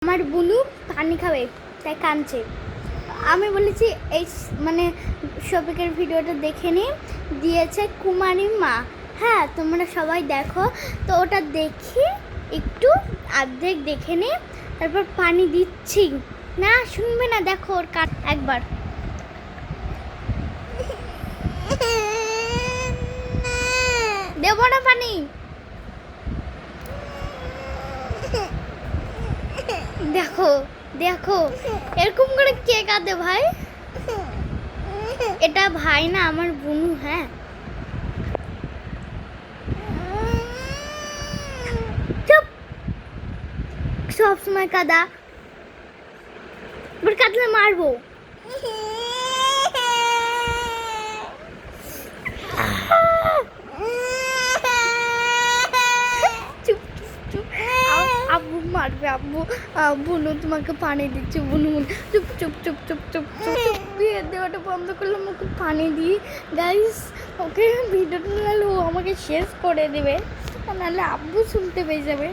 আমার বুনু পানি খাবে তাই কাঁদছে। আমি বলেছি এই মানে শফিকের ভিডিওটা দেখে নিই, দিয়েছে কুমারী মা। হ্যাঁ তোমরা সবাই দেখো, তো ওটা দেখি একটু অর্ধেক দেখে নিই, তারপর পানি দিচ্ছি। না শুনবে না, দেখো ওর কান একবার। দেবো না পানি, দেখো দেখো এরকম করে কে কাঁদে ভাই? এটা ভাই না, আমার বুনু। হ্যাঁ চুপ, সব সময় কাদা, এবার কাঁদলে মারবো। চুপ চুপ, আব্বু মারবে, আব্বু। বুনু তোমাকে পানি দিচ্ছে, বুনু চুপ চুপ চুপ চুপ চুপ চুপ। বিয়ে দেওয়াটা বন্ধ করলাম, ওকে পানি দিই। গাইস ওকে ভিডিওটা নাহলে ও আমাকে শেষ করে দেবে, নাহলে আব্বু শুনতে পেয়ে যাবে।